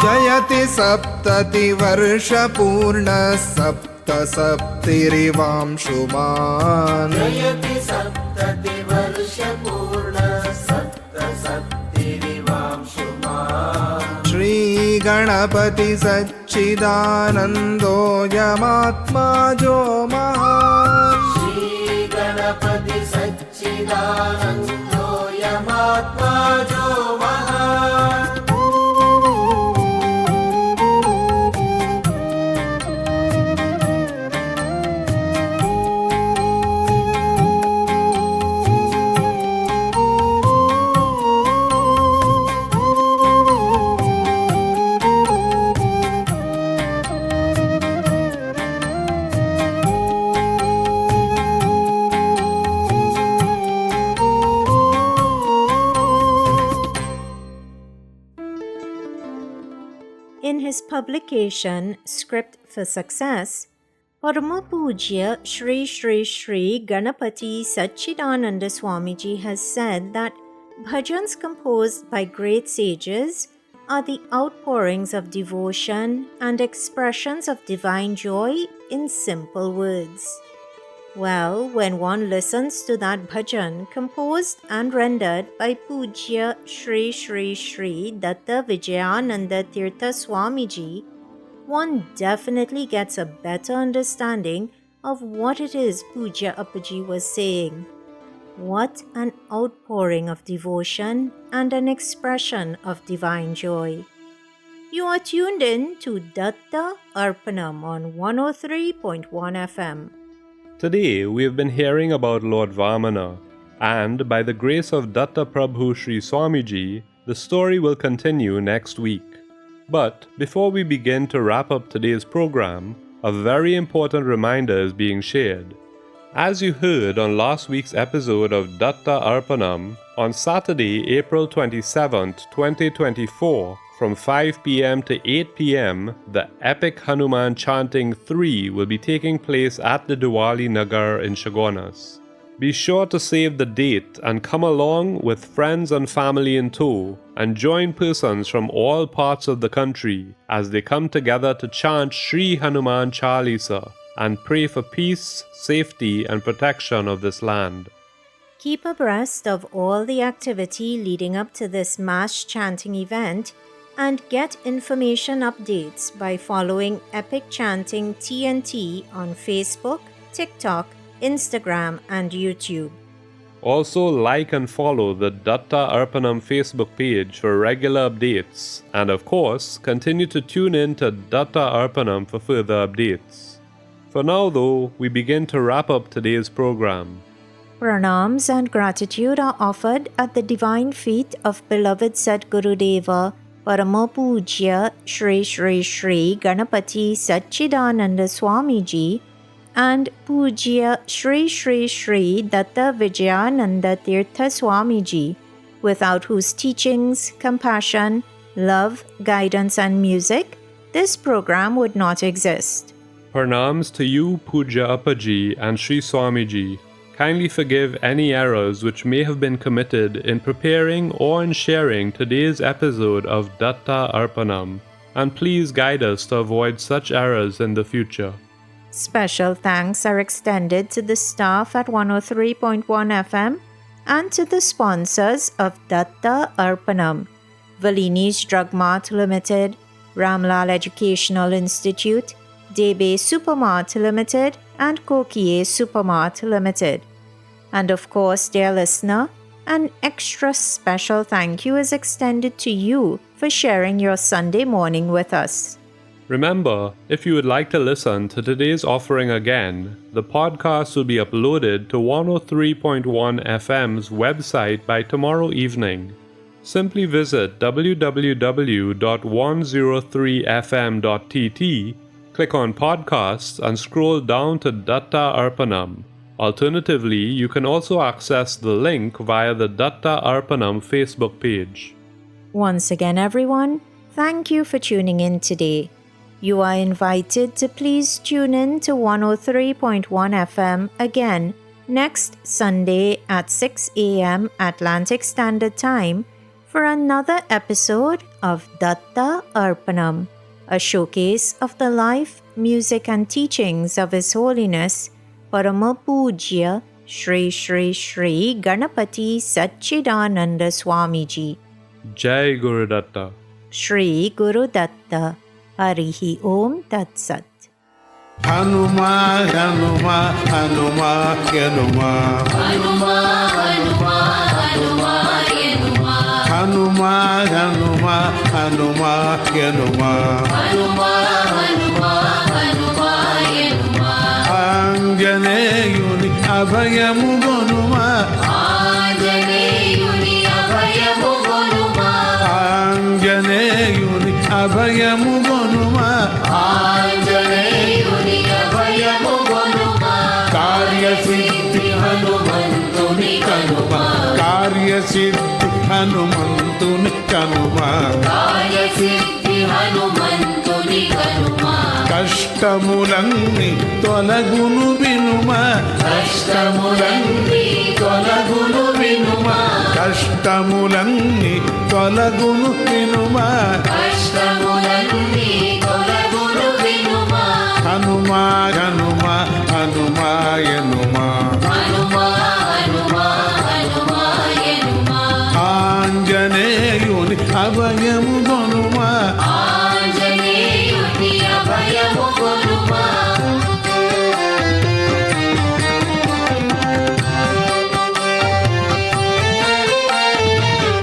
जयति सप्ततिवर्षपूर्णः सप्तसप्तिरिवांशुमान् जयति सप्ततिवर्षपूर्णः सप्तसप्तिरिवांशुमान् श्रीगणपति सच्चिदानन्दोऽयमात्माजो महान् श्रीगणपति सच्चिदानन्दोऽयमात्माजो महान् In his publication, Script for Success, Parama Pujya Shri Shri Shri Ganapati Satchidananda Swamiji has said that bhajans composed by great sages are the outpourings of devotion and expressions of divine joy in simple words. Well, when one listens to that bhajan composed and rendered by Pujya Shri Shri Shri Datta Vijayananda Tirtha Swamiji, one definitely gets a better understanding of what it is Pujya Appaji was saying. What an outpouring of devotion and an expression of divine joy. You are tuned in to Datta Arpnam on 103.1 FM. Today we have been hearing about Lord Vamana, and by the grace of Datta Prabhu Sri Swamiji, the story will continue next week. But before we begin to wrap up today's program, a very important reminder is being shared. As you heard on last week's episode of Datta Arpanam, on Saturday, April 27th, 2024, from 5 p.m. to 8 p.m., the epic Hanuman Chanting 3 will be taking place at the Diwali Nagar in Chagonas. Be sure to save the date and come along with friends and family in tow and join persons from all parts of the country as they come together to chant Sri Hanuman Chalisa and pray for peace, safety and protection of this land. Keep abreast of all the activity leading up to this mass chanting event and get information updates by following Epic Chanting TNT on Facebook, TikTok, Instagram and YouTube. Also like and follow the Datta Arpnam Facebook page for regular updates and of course continue to tune in to Datta Arpnam for further updates. For now though, we begin to wrap up today's program. Pranams and gratitude are offered at the divine feet of beloved Sadgurudeva Parama Pujya Shri Shri Shri Ganapati Satchidananda Swamiji and Pujya Shri Shri Shri Datta Vijayananda Tirtha Swamiji, without whose teachings, compassion, love, guidance and music, this program would not exist. Pranams to you Puja Appaji and Sri Swamiji. Kindly forgive any errors which may have been committed in preparing or in sharing today's episode of Datta Arpnam, and please guide us to avoid such errors in the future. Special thanks are extended to the staff at 103.1 FM and to the sponsors of Datta Arpnam, Valini's Drug Mart Limited, Ramlal Educational Institute, Debe Supermart Limited and Kokie Supermart Limited. And of course, dear listener, an extra special thank you is extended to you for sharing your Sunday morning with us. Remember, if you would like to listen to today's offering again, the podcast will be uploaded to 103.1 FM's website by tomorrow evening. Simply visit www.103fm.tt, click on podcasts and scroll down to Datta Arpnam. Alternatively, you can also access the link via the Datta Arpnam Facebook page. Once again, everyone, thank you for tuning in today. You are invited to please tune in to 103.1 FM again next Sunday at 6 a.m. Atlantic Standard Time for another episode of Datta Arpnam, a showcase of the life, music and teachings of His Holiness Parama Pujya Shri Shri Shri Ganapati Satchidananda Swamiji. Jai Guru Datta. Shri Guru Datta. Harihi Om Tat Sat. Hanuma, Hanuma, Hanuma, Hanuma. Hanuma, Hanuma, Hanuma, Hanuma. Hanuma, Hanuma, Hanuma, Hanuma. Hanuma, Hanuma, Hanuma, Anjaneyuni abhayamu gonuma. Anjaneyuni abhayamu gonuma. Anjaneyuni abhayamu gonuma. Anjaneyuni abhayamu gonuma. Karya siddhi Hanumantuni kanuma. Karya siddhi Hanumantuni kanuma. Karya siddhi Hanumantuni kanuma. కష్టములన్నీ తొలగును వినుమా. కష్టములన్నీ తొలగును వినుమా. కష్టములన్నీ తొలగును వినుమా. కష్టములన్నీ తొలగును వినుమా. హనుమా హనుమా హనుమాయనుమా. హనుమా హనుమా హనుమాయనుమా. ఆంజనేయుని అభయము గొనుమా. ఆంజనేయుని అభయము గొనుమా.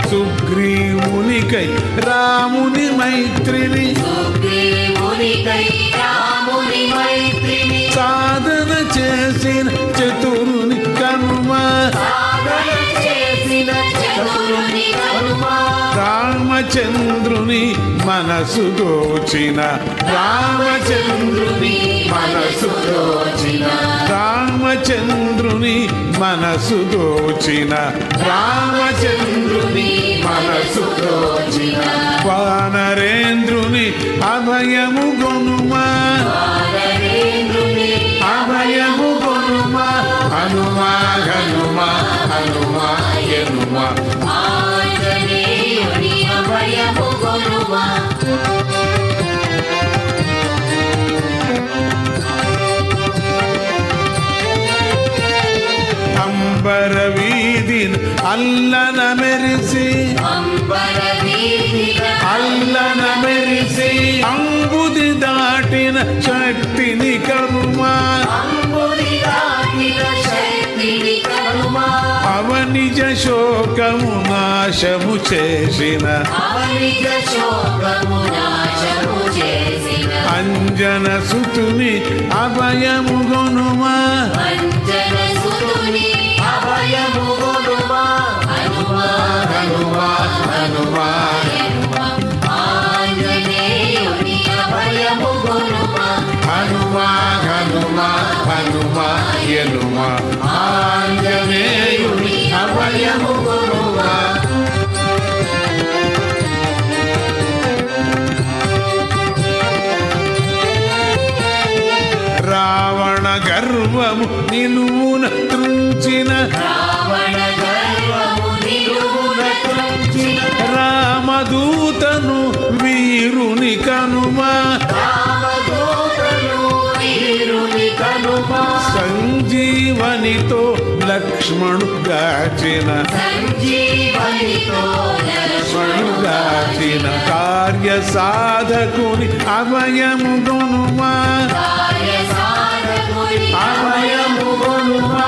సుగ్రీవునికై రాముని మైత్రిని. సుగ్రీవునికై రాముని మైత్రిని. సాధన చేసిన చతురుని కనుమా. సాధన చేసిన చతురుని కనుమా. రామచంద్రుని మనసు దోచిన. రామచంద్రుని మనసు దోచిన. రామచంద్రుని మనసు దోచిన. రామచంద్రుని మనసు దోచిన. వానరేంద్రుని అభయము గొనుమా. వానరేంద్రుని అభయము గొనుమా. హనుమా ఆంజనేయుని అభయము గొనుమా అంబర వీధిన అల్లన మెరిసి అల్లన మెరిసి అంబుది దాటిన శక్తిని కనుమా అవనిజ శోకము నాశము చేసిన అంజన సుతుని అభయము గొనుమా హనుమా హనుమా హనుమా హనుమా ఎనుమా ఆంజనేయుని అభయము గొనుమా రావణ గర్వము నిలువున త్రుంచిన రామదూతను వీరుని కనుమా సంజీవనితో లక్ష్మణు గాచిన కార్య సాధకుని అభయము గొనుమా అభయము గొనుమా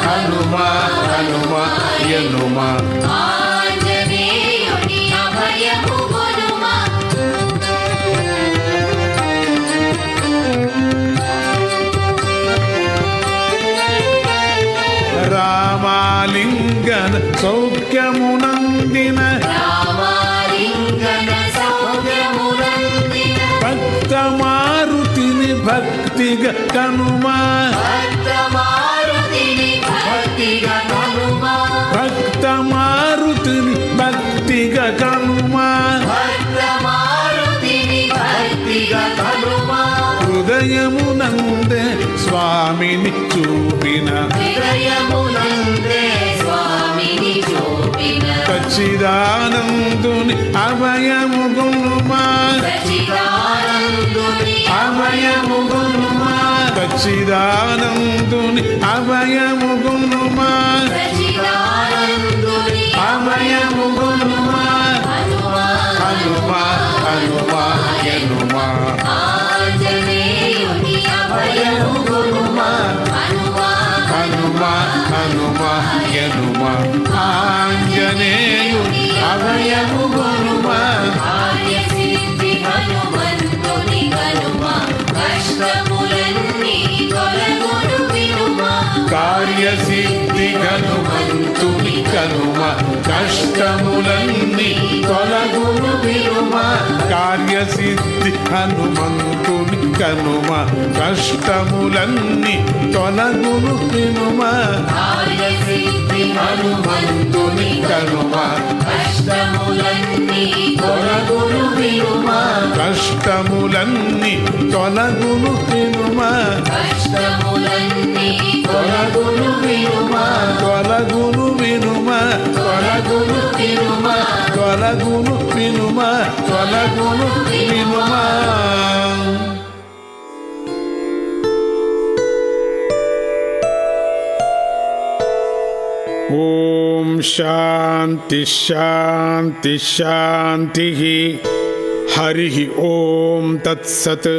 హనుమా హనుమా ఎనుమా రామాలింగన సౌఖ్యమునందిన భక్త మారుతిని భక్తిగా కనుమా భక్త మారుతిని భక్తిగా కనుమా హృదయమునందే స్వామిని చూపిన సచ్చిదానందుని అభయము గొనుమా అభయము గొనుమా సచ్చిదానందుని అభయము గొనుమా అభయము గొనుమా హనుమా హనుమా ఎనుమా హనుమా హనుమా ఎనుమా ఆంజనేయుని అభయము గొనుమా కార్యసిద్ధి హనుమంతుని కనుమ కష్టములన్నీ తొలగును వినుమ కార్యసిద్ధి హనుమంతుని కనుమ కష్టములన్నీ తొలగును వినుమ హనుమంతుని కనుమ తొలగును వినుమ కష్టములన్నీ తొలగును వినుమ తొలగును వినుమ తొలగును వినుమ తొలగును వినుమ తొలగును వినుమ తొలగును వినుమ ఓం శాంతి శాంతి శాంతి హరి ఓం తత్సత్